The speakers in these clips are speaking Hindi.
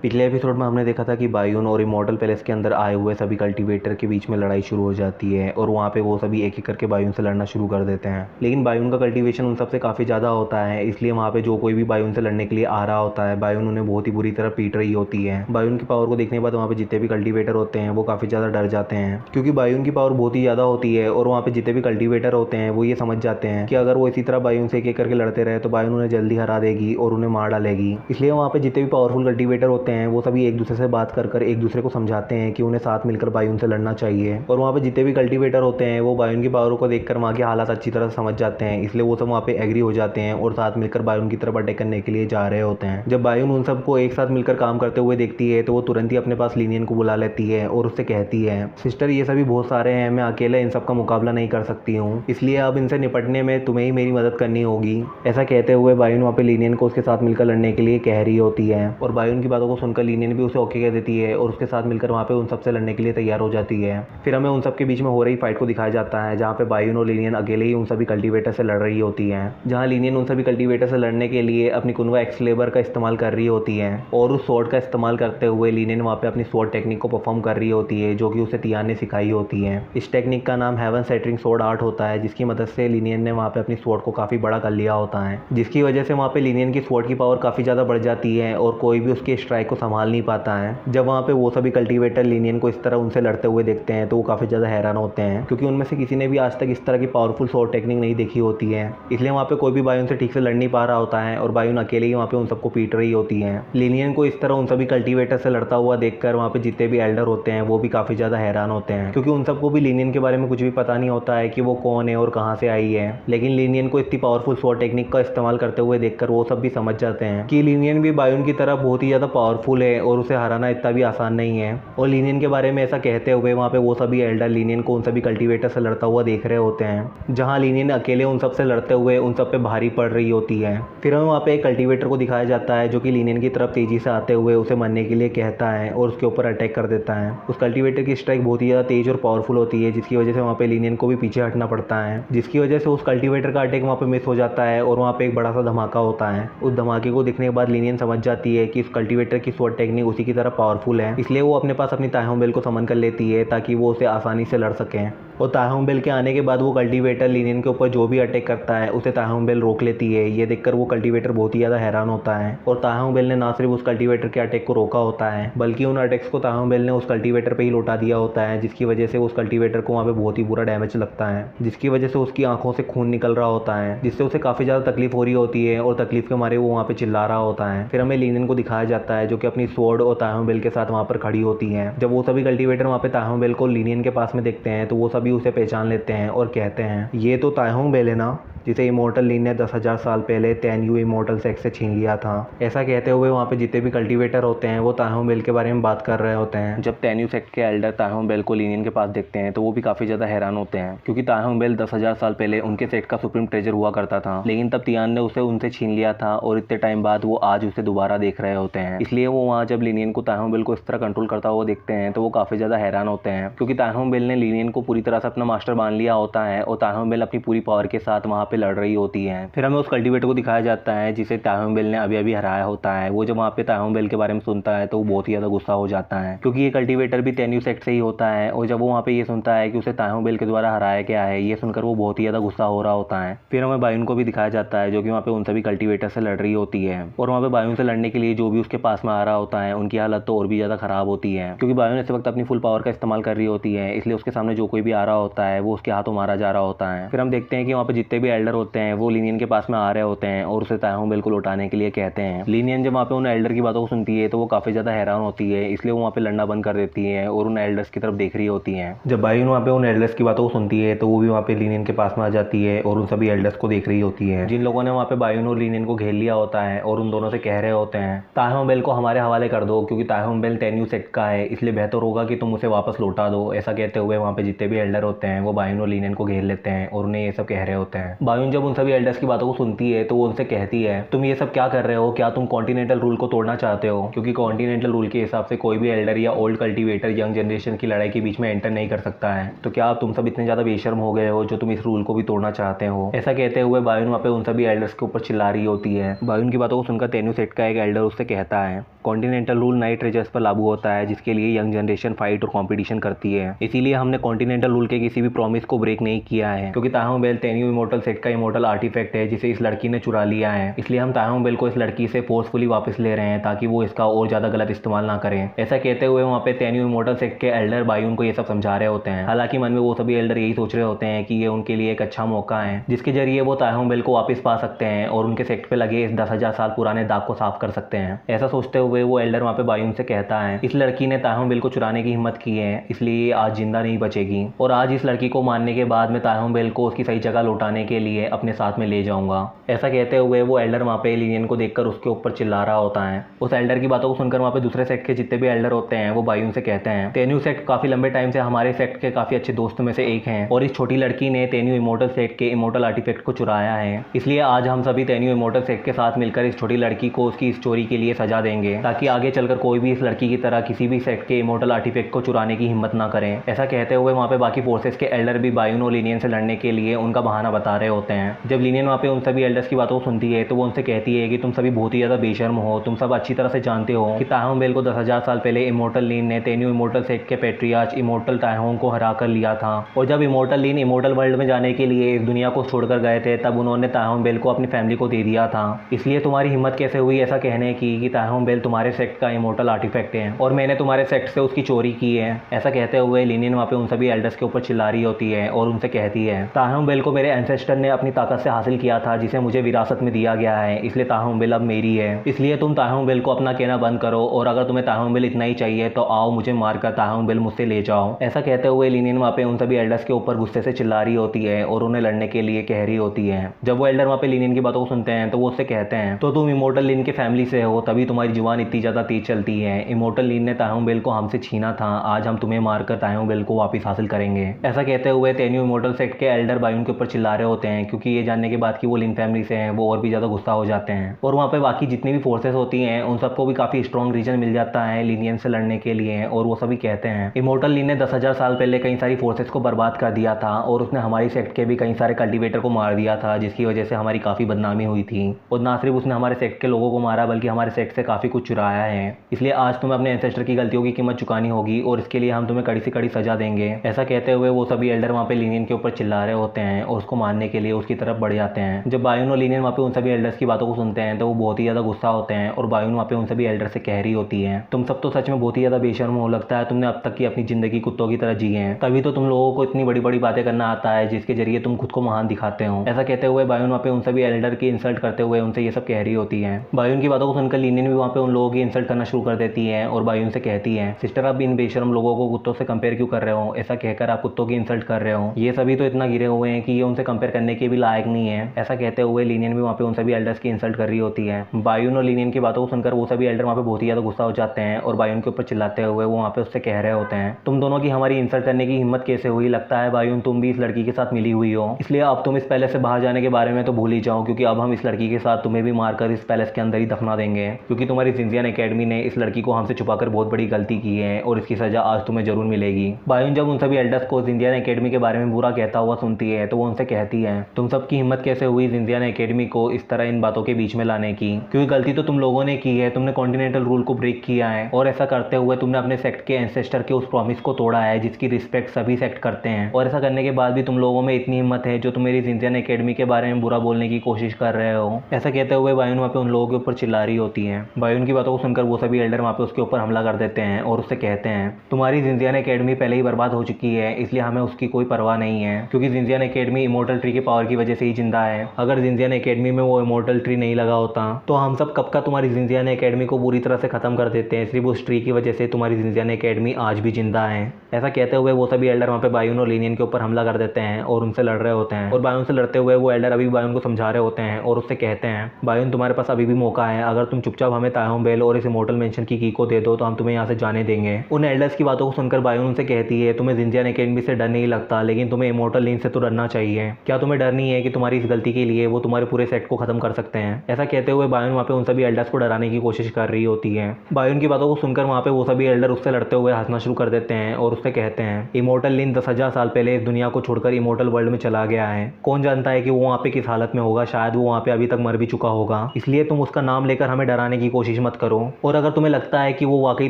पिछले एपिसोड में हमने देखा था कि बायून और इमॉर्टल पैलेस के अंदर आए हुए सभी कल्टीवेटर के बीच में लड़ाई शुरू हो जाती है और वहाँ पे वो सभी एक एक करके बायून से लड़ना शुरू कर देते हैं। लेकिन बायून का कल्टीवेशन उन सबसे काफ़ी ज़्यादा होता है, इसलिए वहाँ पे जो कोई भी बायून से लड़ने के लिए आ रहा होता है बायून उन्हें बहुत ही बुरी तरह पीट रही होती है। बायून की पावर को देखने के बाद वहाँ पे जितने भी कल्टीवेटर होते हैं वो काफ़ी ज़्यादा डर जाते हैं, क्योंकि बायून की पावर बहुत ही ज़्यादा होती है और वहाँ पे जितने भी कल्टीवेटर होते हैं वो ये समझ जाते हैं कि अगर वो इसी तरह बायून से एक एक करके लड़ते रहे तो बायून उन्हें जल्दी हरा देगी और उन्हें मार डालेगी। इसलिए वहाँ पे जितने भी पावरफुल कल्टीवेटर होते हैं वो सभी एक दूसरे से बात कर एक दूसरे को समझाते हैं कि उन्हें साथ मिलकर बायून से लड़ना चाहिए। और वहाँ पे जितने भी कल्टीवेटर होते हैं वो बायून की पावर को देखकर वहाँ के हालात अच्छी तरह समझ जाते हैं, इसलिए वो सब वहाँ पे एग्री हो जाते हैं और साथ मिलकर बायून की तरफ अटैक करने के लिए जा रहे होते हैं। जब बायून उन सबको एक साथ मिलकर काम करते हुए देखती है तो वो तुरंत ही अपने पास लीनियन को बुला लेती है और उससे कहती है, सिस्टर ये सभी बहुत सारे हैं, मैं अकेले इन सब का मुकाबला नहीं कर सकती हूँ, इसलिए अब इनसे निपटने में तुम्हें ही मेरी मदद करनी होगी। ऐसा कहते हुए बायून वहाँ पे लीनियन को उसके साथ मिलकर लड़ने के लिए कह रही होती है और बायून की बातों को सुनकर लीनियन भी उसे ओके कह देती है और उसके साथ मिलकर वहाँ पे उन सबसे लड़ने के लिए तैयार हो जाती है। फिर हमें उन सबके बीच में हो रही फाइट को दिखाया जाता है, जहाँ पे बायून और लीनियन अकेले ही उन सभी कल्टीवेटर से लड़ रही होती है। जहाँ लीनियन उन सभी कल्टीवेटर से लड़ने के लिए अपनी कुनवा एक्सक्लेबर का इस्तेमाल कर रही होती है और उस स्वॉर्ड का इस्तेमाल करते हुए लीनियन वहाँ पे अपनी स्वॉर्ड टेक्निक को परफॉर्म कर रही होती है, जो कि उसे तियान ने सिखाई होती है। इस टेक्निक का नाम हेवन सेटरिंग स्वॉर्ड आर्ट होता है, जिसकी मदद से लीनियन ने वहाँ पे अपनी स्वॉर्ड को काफ़ी बड़ा कर लिया होता है, जिसकी वजह से वहाँ पे लीनियन की स्वॉर्ड की पावर काफ़ी ज़्यादा बढ़ जाती है और कोई भी उसके स्ट्राइक को संभाल नहीं पाता है। जब वहाँ पे वो सभी कल्टीवेटर लीनियन को इस तरह उनसे लड़ते हुए देखते हैं तो वो काफ़ी ज़्यादा हैरान होते हैं, क्योंकि उनमें से किसी ने भी आज तक इस तरह की पावरफुल स्वॉर्ड टेक्निक नहीं देखी होती है। इसलिए वहाँ पे कोई भी बायून से ठीक से लड़ नहीं पा रहा होता है और बायून अकेले ही वहाँ पे उन सबको पीट रही होती है। लीनियन को इस तरह उन सभी कल्टीवेटर से लड़ता हुआ देखकर वहाँ पे जितने भी एल्डर होते हैं वो भी काफ़ी ज़्यादा हैरान होते हैं, क्योंकि उन सबको भी लीनियन के बारे में कुछ भी पता नहीं होता है कि वो कौन है और कहाँ से आई है। लेकिन लीनियन को इतनी पावरफुल स्वॉर्ड टेक्निक का इस्तेमाल करते हुए देखकर वो सब भी समझ जाते हैं कि लीनियन भी बायून की तरह बहुत ही ज़्यादा पावरफुल है और उसे हराना इतना भी आसान नहीं है। और लीनियन के बारे में ऐसा कहते हुए वहाँ पे वो सभी एल्डर लीनियन को उन सभी कल्टीवेटर से लड़ता हुआ देख रहे होते हैं, जहाँ लीनियन अकेले उन सब से लड़ते हुए उन सब पे भारी पड़ रही होती है। फिर हमें वहाँ पे एक कल्टीवेटर को दिखाया जाता है जो कि लीनियन की तरफ तेजी से आते हुए उसे मरने के लिए कहता है और उसके ऊपर अटैक कर देता है। उस कल्टीवेटर की स्ट्राइक बहुत ही ज़्यादा तेज और पावरफुल होती है, जिसकी वजह से वहाँ पे लीनियन को भी पीछे हटना पड़ता है, जिसकी वजह से उस कल्टीवेटर का अटैक वहाँ पे मिस हो जाता है और वहाँ पे एक बड़ा सा धमाका होता है। उस धमाके को देखने के बाद लीनियन समझ जाती है कि उस कल्टीवेटर की स्वॉर्ड टेक्निक उसी की तरह पावरफुल है, इसलिए वो अपने पास अपनी ताहों बेल को समन कर लेती है ताकि वो उसे आसानी से लड़ सकें। और ताहों बेल के आने के बाद वो कल्टीवेटर लीनियन के ऊपर जो भी अटैक करता है उसे ताहों बेल रोक लेती है। ये देखकर वो कल्टीवेटर बहुत ही ज़्यादा हैरान होता है और ताहों बेल ने ना सिर्फ उस कल्टीवेटर के अटैक को रोका होता है बल्कि उन अटैक्स को ताहों बेल ने उस कल्टीवेटर पे ही लौटा दिया होता है, जिसकी वजह से उस कल्टीवेटर को वहाँ पे बहुत ही बुरा डैमेज लगता है, जिसकी वजह से उसकी आंखों से खून निकल रहा होता है, जिससे उसे काफ़ी ज़्यादा तकलीफ हो रही होती है और तकलीफ के मारे वो वहाँ पे चिल्ला रहा होता है। फिर हमें लीनियन को दिखाया जाता है जो कि अपनी स्वॉर्ड और ताहों बेल के साथ वहाँ पर खड़ी होती है। जब वो सभी कल्टीवेटर वहाँ पे ताहों बेल को लीनियन के पास में देखते हैं तो वो सभी उसे पहचान लेते हैं और कहते हैं, ये तो ताहों बेल है ना, जिसे इमॉर्टल लीन ने 10,000 साल पहले तैन्यू इमॉर्टल सेक्स से छीन लिया था। ऐसा कहते हुए वहाँ पे जितने भी कल्टीवेटर होते हैं वो ताहों बेल के बारे में बात कर रहे होते हैं। जब तैन्यू सेक्ट के एल्डर ताहों बेल को लीनियन के पास देखते हैं तो वो भी काफ़ी ज़्यादा हैरान होते हैं, क्योंकि ताहों बेल 10,000 साल पहले उनके सेक्ट का सुप्रीम ट्रेजर हुआ करता था, लेकिन तब तियान ने उसे उनसे छीन लिया था और इतने टाइम बाद वो आज उसे दोबारा देख रहे होते हैं। इसलिए वो वहाँ जब लीनियन को ताहों बेल को इस तरह कंट्रोल करता हुआ देखते हैं तो वो काफ़ी ज़्यादा हैरान होते हैं, क्योंकि ताहों बेल ने लीनियन को पूरी तरह से अपना मास्टर मान लिया होता है और ताहों बेल अपनी पूरी पावर के साथ वहाँ पे लड़ रही होती है। फिर हमें उस कल्टीवेटर को दिखाया जाता है जिसे ताहों बेल ने अभी अभी हराया होता है। वो जब वहाँ पे ताहों बेल के बारे में सुनता है तो वो बहुत ही ज़्यादा गुस्सा हो जाता है, क्योंकि ये कल्टीवेटर भी तैन्यू सेक्ट से ही होता है। और जब वो वहाँ पे ये सुनता है कि उसे ताहों बेल के द्वारा हराया गया है, ये सुनकर वो बहुत ही ज़्यादा गुस्सा हो रहा होता है। फिर हमें बायून को भी दिखाया जाता है जो कि वहाँ पे उन सभी कल्टीवेटर से लड़ रही होती है और वहाँ पे बायून से लड़ने के लिए जो भी उसके पास में आ रहा होता है उनकी हालत तो और भी ज़्यादा खराब होती है, क्योंकि बायून इस वक्त अपनी फुल पावर का इस्तेमाल कर रही होती है, इसलिए उसके सामने जो कोई भी आ रहा होता है वो उसके हाथों मारा जा रहा होता है। फिर हम देखते हैं कि वहाँ पे जितने भी एल्डर होते हैं वो लीनियन के पास में आ रहे होते हैं और उसे ताहों बेल को लौटाने के लिए कहते हैं। लीनियन जब वहाँ पे उन एल्डर की बातों को सुनती है तो वो काफ़ी ज़्यादा हैरान होती है, इसलिए वो वहाँ पे लड़ना बंद कर देती है और उन एल्डर्स की तरफ देख रही होती है। जब बायून वहाँ पे उन एल्डर्स की बातों को सुनती है तो वो भी वहाँ पे लीनियन के पास में आ जाती है और उन सभी एल्डर्स को देख रही होती है, जिन लोगों ने वहाँ पे बायून और लीनियन को घेर लिया होता है और उन दोनों से कह रहे होते हैं, ताहों बेल को हमारे हवाले कर दो, क्योंकि ताहों बेल तैन्यू सेक्ट का है, इसलिए बेहतर होगा कि तुम उसे वापस लौटा दो। ऐसा कहते हुए वहाँ पे जितने भी एल्डर एल्डर होते हैं वो बायून और लीनियन को घेर लेते हैं और उन्हें ये सब कह रहे होते हैं। बायून जब उन सभी एल्डर्स की बातों को सुनती है तो वो उनसे कहती है, तुम ये सब क्या कर रहे हो, क्या तुम कॉन्टिनेंटल रूल को तोड़ना चाहते हो? क्योंकि कॉन्टिनेंटल रूल के हिसाब से कोई भी एल्डर या ओल्ड कल्टीवेटर यंग जनरेशन की लड़ाई के बीच में एंटर नहीं कर सकता है। तो क्या तुम सब इतने ज़्यादा बेशर्म हो गए हो जो तुम इस रूल को भी तोड़ना चाहते हो? ऐसा कहते हुए बायून वहाँ पे उन सभी एल्डर्स के ऊपर चिल्ला रही होती है। बायून की बातों को सुनकर तेन्यू सेट का एक एल्डर उससे कहता है, कॉन्टिनेंटल रूल नए ट्रेजर्स पर लागू होता है जिसके लिए यंग जनरेशन फाइट और कंपटीशन करती है। इसीलिए हमने कॉन्टिनेंटल रूल के किसी भी प्रॉमिस को ब्रेक नहीं किया है, क्योंकि ताहों बेल तेन्यू इमोर्टल सेट का इमोर्टल आर्टिफैक्ट है जिसे इस लड़की ने चुरा लिया है। इसलिए हम ताहों बेल को इस लड़की से फोर्सफुली वापस ले रहे हैं ताकि वो इसका और ज़्यादा गलत इस्तेमाल ना करें। ऐसा कहते हुए वहाँ पे तेन्यू इमोर्टल सेट के एल्डर बायून को ये सब समझा रहे होते हैं। हालांकि मन में वो सभी एल्डर यही सोच रहे होते हैं कि ये उनके लिए एक अच्छा मौका है जिसके जरिए वो ताहों बेल को वापस पा सकते हैं और उनके सेक्ट पे लगे इस 10,000 साल पुराने दाग को साफ कर सकते हैं। ऐसा सोचते हुए वो एल्डर वहाँ पे बायून से कहता है, इस लड़की ने ताहों बेल को चुराने की हिम्मत की है इसलिए आज जिंदा नहीं बचेगी और आज इस लड़की को मारने के बाद मैं ताहों बेल को उसकी सही जगह लौटाने के लिए अपने साथ में ले जाऊंगा। ऐसा कहते हुए वो एल्डर वहाँ पे लीनियन को देखकर उसके ऊपर चिल्ला रहा होता है। उस एल्डर की बातों को सुनकर वहाँ पे दूसरे सेक्ट के जितने भी एल्डर होते हैं वो बायून से कहते हैं, तेन्यू सेक्ट काफी लंबे टाइम से हमारे सेक्ट के काफी अच्छे दोस्तों में से एक हैं और इस छोटी लड़की ने तेन्यू इमोर्टल सेक्ट के इमोर्टल आर्टिफैक्ट को चुराया है। इसलिए आज हम सभी तेन्यू इमोर्टल सेक्ट के साथ मिलकर इस छोटी लड़की को उसकी इस चोरी के लिए सजा देंगे ताकि आगे चलकर कोई भी इस लड़की की तरह किसी भी सेक्ट के इमोर्टल आर्टिफैक्ट को चुराने की हिम्मत ना करें। ऐसा कहते हुए वहाँ पे बाकी फोर्सेस के एल्डर भी बायून और लीनियन से लड़ने के लिए उनका बहाना बता रहे होते हैं। जब लीनियन वहाँ पे उन सभी एल्डर्स की बातों को सुनती है तो वो उनसे कहती है कि तुम सभी बहुत ही ज़्यादा बेशर्म हो। तुम सब अच्छी तरह से जानते हो कि ताहों बेल को 10,000 साल पहले इमोर्टल लीन ने तेन्यू इमोर्टल सेक्ट के पैट्रियार्च इमोर्टल ताहों को हरा कर लिया था और जब इमोर्टल लीन इमोर्टल वर्ल्ड में जाने के लिए इस दुनिया को छोड़कर गए थे तब उन्होंने ताहों बेल को अपनी फैमिली को दे दिया था। इसलिए तुम्हारी हिम्मत कैसे हुई ऐसा कहने की कि ताहों बेल तुम्हारे सेक्ट का इमोर्टल आर्टिफैक्ट है और मैंने तुम्हारे सेक्ट से उसकी चोरी की है। ऐसा कहते हुए लीनियन वहाँ पे उन सभी एल्डर्स के ऊपर चिल्ला रही होती है और उनसे कहती है, ताहों बेल को मेरे एंसेस्टर ने अपनी ताकत से हासिल किया था जिसे मुझे विरासत में दिया गया है, इसलिए ताहों बेल अब मेरी है। इसलिए तुम ताहों बेल को अपना कहना बंद करो और अगर तुम्हें ताहों बेल इतना ही चाहिए तो आओ मुझे मारकर ताहों बेल मुझसे ले जाओ। ऐसा कहते हुए लीनियन वहाँ पे उन सभी एल्डर्स के ऊपर गुस्से से चिल्ला रही होती है और उन्हें लड़ने के लिए कह रही होती है। जब वो एल्डर वहाँ पे लीनियन की बातों को सुनते हैं तो वो उससे कहते हैं, तो तुम इमोर्टल लीन के फैमिली से हो तभी तुम्हारी जुबान इतनी ज़्यादा तेज चलती है। इमोर्टल लीन ने ताहों बेल को हमसे छीना था, आज हम तुम्हें मारकर ताहों बेल को वापस हासिल करेंगे। ऐसा कहते हुए तेन्यू इमोर्टल सेक्ट के एल्डर बायून के ऊपर चिल्ला रहे होते हैं क्योंकि ये जानने के बाद कि वो लीन फैमिली से हैं वो और भी ज़्यादा गुस्सा हो जाते हैं और वहाँ पे बाकी जितनी भी फोर्सेस होती हैं उन सबको भी काफ़ी स्ट्रॉन्ग रीजन मिल जाता है लीनियन से लड़ने के लिए और वो सभी कहते हैं, इमोर्टल लीन ने 10,000 साल पहले कई सारी फोर्सेस को बर्बाद कर दिया था और उसने हमारी सेक्ट के भी कई सारे कल्टीवेटर को मार दिया था जिसकी वजह से हमारी काफ़ी बदनामी हुई थी और ना सिर्फ उसने हमारे सेक्ट के लोगों को मारा बल्कि हमारे सेक्ट से काफ़ी कुछ चुराया है। इसलिए आज तुम्हें अपने एंसेस्टर की गलतियों की कीमत चुकानी होगी और इसके लिए हम तुम्हें कड़ी से कड़ी सजा देंगे। ऐसा कहते हुए वो सभी एल्डर वहाँ पे लीनियन के ऊपर चिल्ला रहे होते हैं और उसको मारने के लिए उसकी तरफ बढ़ जाते हैं। जब बायून और लीनियन वहाँ पे उन सभी एल्डर्स की बातों को सुनते हैं तो वो बहुत ही ज़्यादा गुस्सा होते हैं और बायून वहाँ पे उन सभी एल्डर से कह रही होती है, तुम सब तो सच में बहुत ही ज़्यादा बेशर्म हो, लगता है तुमने अब तक की अपनी ज़िंदगी कुत्तों की तरह जी है, तभी तो तुम लोगों को इतनी बड़ी बड़ी बातें करना आता है जिसके जरिए तुम खुद को महान दिखाते हो। ऐसा कहते हुए बायून वहाँ पे उन सभी एल्डर की इंसल्ट करते हुए उनसे ये सब कह रही होती है। बायून की बातों को सुनकर लीनियन भी वहाँ पे उन लोगों की इंसल्ट करना शुरू कर देती है और बायून से कहती है, सिस्टर आप इन बेशर्म लोगों को कुत्तों से कंपेयर क्यों कर रहे हो, ऐसा कहकर आप कुत्तों की इंसल्ट कर रहे हो, ये सभी तो इतना गिरे हुए हैं कि ये उनसे कंपेयर करने के भी लायक नहीं है। ऐसा कहते हुए लीनियन भी वहाँ पे उन सभी एल्डर्स की इंसल्ट कर रही होती है। बायून और लीनियन की बातों को सुनकर वो सभी एल्डर वहाँ पे बहुत ही ज़्यादा गुस्सा हो जाते हैं और बायून के ऊपर चिल्लाते हुए वो वहाँ पे उससे कह रहे होते हैं, तुम दोनों की हमारी इंसल्ट करने की हिम्मत कैसे हुई, लगता है बायून तुम भी इस लड़की के साथ मिली हुई हो, इसलिए अब तुम इस पैलेस से बाहर जाने के बारे में तो भूल ही जाओ क्योंकि अब हम इस लड़की के साथ तुम्हें भी मारकर इस पैलेस के अंदर ही दफना देंगे क्योंकि तुम्हारी जिंजियान एकेडमी ने इस लड़की को हमसे छुपाकर बहुत बड़ी गलती की है और इसकी सजा आज तुम्हें जरूर मिलेगी। बायून जब उन सभी एल्डर्स को जिंजियान एकेडमी के बारे में बुरा कहता हुआ सुनती है तो वो उनसे कहती है, तुम सबकी हिम्मत कैसे हुई जिंजियान एकेडमी को इस तरह इन बातों के बीच में लाने की, क्योंकि गलती तो तुम लोगों ने की है, तुमने कॉन्टिनेंटल रूल को ब्रेक किया है और ऐसा करते हुए तुमने अपने सेक्ट के एंसेस्टर के उस प्रॉमिस को तोड़ा है जिसकी रिस्पेक्ट सभी सेक्ट करते हैं और ऐसा करने के बाद भी तुम लोगों में इतनी हिम्मत है जो तुम मेरी जिंजियान एकेडमी के बारे में बुरा बोलने की कोशिश कर रहे हो। ऐसा कहते हुए बायून वहाँ पे उन लोगों के ऊपर चिल्ला रही होती है। बायून की बातों को सुनकर वो सभी एल्डर वहाँ पे उसके ऊपर हमला कर देते हैं और उससे कहते हैं, तुम्हारी जिंजियान एकेडमी पहले ही बर्बाद हो चुकी है इसलिए हमें उसकी कोई परवाह नहीं है क्योंकि जिंजियान एकेडमी इमोर्टल ट्री के पावर की वजह से ही जिंदा है। अगर जिंजियान एकेडमी में वो इमोर्टल ट्री नहीं लगा होता तो हम सब कब का तुम्हारी जिंजियान एकेडमी को पूरी तरह से खत्म कर देते हैं। सिर्फ उस ट्री की वजह से तुम्हारी जिंजियान एकेडमी आज भी जिंदा है। ऐसा कहते हुए वो सभी एल्डर वहाँ पे बायून और लीनियन के ऊपर हमला कर देते हैं और उनसे लड़ रहे होते हैं और बायून से लड़ते हुए वो एल्डर अभी बायून को समझा रहे होते हैं और उससे कहते हैं, बायून तुम्हारे पास अभी भी मौका है, अगर तुम चुपचाप हमें ताहों बेल और इस इमोर्टल मेंशन की को दे दो तो हम तुम्हें यहाँ से जाने देंगे। उन एल्डर्स की बातों को सुनकर बायून उनसे कहती है, तुम्हें जिंजियान के एनिमी से डर नहीं लगता, लेकिन तुम्हें इमोर्टल लिन से तो डरना चाहिए। क्या तुम्हें डर नहीं है कि तुम्हारी इस गलती के लिए वो तुम्हारे पूरे सेट को खत्म कर सकते हैं? ऐसा कहते हुए बायोन वहाँ पे उन सभी एल्डर्स को डराने की कोशिश कर रही होती है। बायोन की बातों को सुनकर वहाँ पे वो सभी एल्डर उससे लड़ते हुए हंसना शुरू कर देते हैं और उससे कहते हैं, इमोर्टल लिन 10,000 साल पहले इस दुनिया को छोड़कर इमोर्टल वर्ल्ड में चला गया है। कौन जानता है कि वो वहाँ पे किस हालत में होगा, शायद वो वहाँ पे अभी तक मर भी चुका होगा। इसलिए तुम उसका नाम लेकर हमें डराने की कोशिश मत करो, और अगर तुम्हें लगता है कि वो वाकई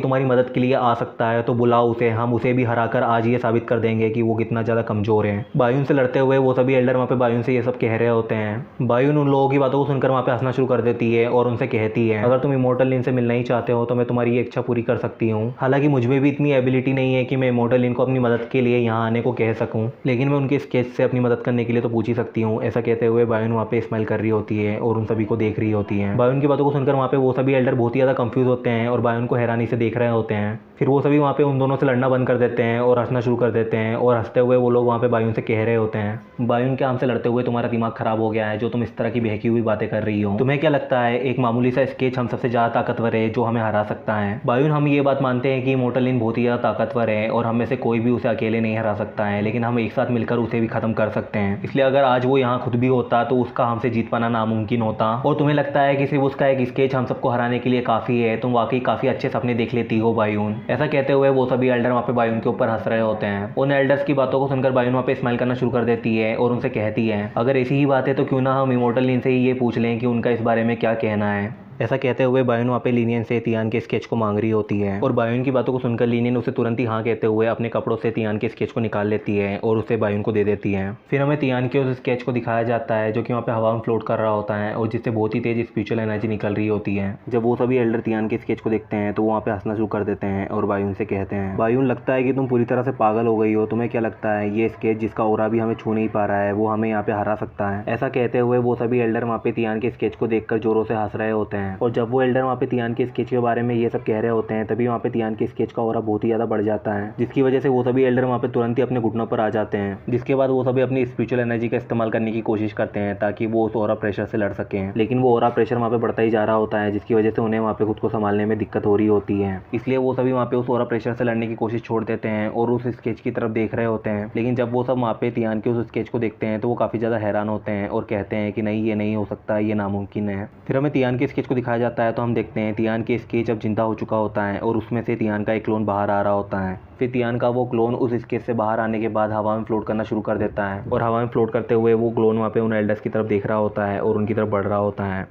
तुम्हारी मदद के लिए आ सकता है तो बुलाओ उसे, हम उसे भी हराकर आज ये साबित कर देंगे कि वो कितना ज़्यादा कमज़ोर है। बायोन से लड़ते हुए वो सभी एल्डर वहाँ पे बायोन से ये सब कह रहे होते हैं। बायोन उन लोगों की बातों को सुनकर वहाँ पे हंसना शुरू कर देती है और उनसे कहती है, अगर तुम इमोर्टल लिन से मिलना ही चाहते हो तो मैं तुम्हारी ये इच्छा पूरी कर सकती हूँ। हालांकि मुझ में भी इतनी एबिलिटी नहीं है कि मैं इमोर्टल लिन को अपनी मदद के लिए यहाँ आने को कह सकूँ, लेकिन मैं उनके स्केच से अपनी मदद करने के लिए तो पूछ ही सकती हूँ। ऐसा कहते हुए बायोन वहाँ पे स्माइल कर रही होती है और उन सभी को देख रही होती है। बायोन की बातों को सुनकर वहाँ पे वो सभी एल्डर बहुत ही ज़्यादा कंफ्यूज होते हैं और बायोन को हैरानी से देख रहे होते हैं। फिर वो सभी वहाँ पे उन दोनों से लड़ना बंद कर देते हैं और हंसना शुरू कर देते हैं, और हंसते हुए वो लोग वहाँ पे बायोन से कह रहे होते हैं, बायोन के हमसे लड़ते हुए तुम्हारा दिमाग खराब हो गया है जो तुम इस तरह की बहकी हुई बातें कर रही हो। तुम्हें क्या लगता है एक मामूली सा स्केच हम सबसे ज़्यादा ताकतवर है जो हमें हरा सकता है? बायोन, हम ये बात मानते हैं कि इमोर्टल लिन बहुत ही ज़्यादा ताकतवर है और हम में से कोई भी उसे अकेले नहीं हरा सकता है, लेकिन हम एक साथ मिलकर उसे भी खत्म कर सकते हैं। इसलिए अगर आज वो यहाँ खुद भी होता तो उसका हमसे जीत पाना नामुमकिन होता। और तुम्हें लगता है कि सिर्फ उसका एक स्केच हम सबको हराने के लिए काफ़ी है? तुम वाकई काफ़ी अच्छे सपने देख लेती हो बायोन। ऐसा कहते हुए वो सभी एल्डर वहाँ पे बायोन के ऊपर हंस रहे होते हैं। उन एल्डर्स की बातों को सुनकर बायोन वहाँ पे स्माइल करना शुरू कर देती है और उनसे कहती है, अगर ऐसी ही बात है तो क्यों ना हम इमोर्टल लिन से ही ये पूछ लें कि उनका इस बारे में क्या कहना है। ऐसा कहते हुए बायोन वहाँ पे लिनियन से तियान के स्केच को मांग रही होती है, और बायोन की बातों को सुनकर लिनियन उसे तुरंत ही हाँ कहते हुए अपने कपड़ों से तियान के स्केच को निकाल लेती है और उसे बायोन को दे देती है। फिर हमें तियान के उस स्केच को दिखाया जाता है जो कि वहाँ पे हवा में फ्लोट कर रहा होता है और जिससे बहुत ही तेज स्पिरिचुअल एनर्जी निकल रही होती है। जब वो सभी एल्डर तियान के स्केच को देखते हैं तो वो वहाँ पे हंसना शुरू कर देते हैं और बायोन से कहते हैं, बायोन, लगता है कि तुम पूरी तरह से पागल हो गई हो। तुम्हें क्या लगता है ये स्केच जिसका ओरा भी हमें छू नहीं पा रहा है वो हमें यहाँ पे हरा सकता है? ऐसा कहते हुए वो सभी एल्डर वहाँ पे तियान के स्केच को देखकर जोरों से हंस रहे होते हैं, और जब वो एल्डर वहाँ पे तियान के स्केच के बारे में ये सब कह रहे होते हैं तभी वहाँ पे तियान के स्केच का ऑरा बहुत ही ज़्यादा बढ़ जाता है, जिसकी वजह से वो सभी एल्डर वहाँ पे तुरंत ही अपने घुटनों पर आ जाते हैं। जिसके बाद वो सभी अपनी स्पिरिचुअल एनर्जी का इस्तेमाल करने की कोशिश करते हैं ताकि वो उस ऑरा प्रेशर से लड़ सकें, लेकिन वो ऑरा प्रेशर वहाँ पे बढ़ता ही जा रहा होता है, जिसकी वजह से उन्हें वहाँ पे खुद को संभालने में दिक्कत हो रही होती है। इसलिए वो सभी वहाँ पे उस ऑरा प्रेशर से लड़ने की कोशिश छोड़ देते हैं और उस स्केच की तरफ देख रहे होते हैं। लेकिन जब वो सब वहाँ पे तियान के उस स्केच को देखते हैं तो वो काफ़ी ज़्यादा हैरान होते हैं और कहते हैं कि नहीं, ये नहीं हो सकता, ये नामुमकिन है। फिर हमें तियान के स्केच को दिखाया जाता है तो हम देखते हैं तियान के स्केच अब जिंदा हो चुका होता है और उसमें से तियान का एक क्लोन बाहर आ रहा होता है। फिर तियान का वो क्लोन उस स्केच से बाहर आने के बाद हवा में फ्लोट करना शुरू कर देता है, और हवा में फ्लोट करते हुए वो क्लोन वहाँ पे उन एल्डर्स की तरफ देख रहा होता है और उनकी तरफ बढ़ रहा होता है।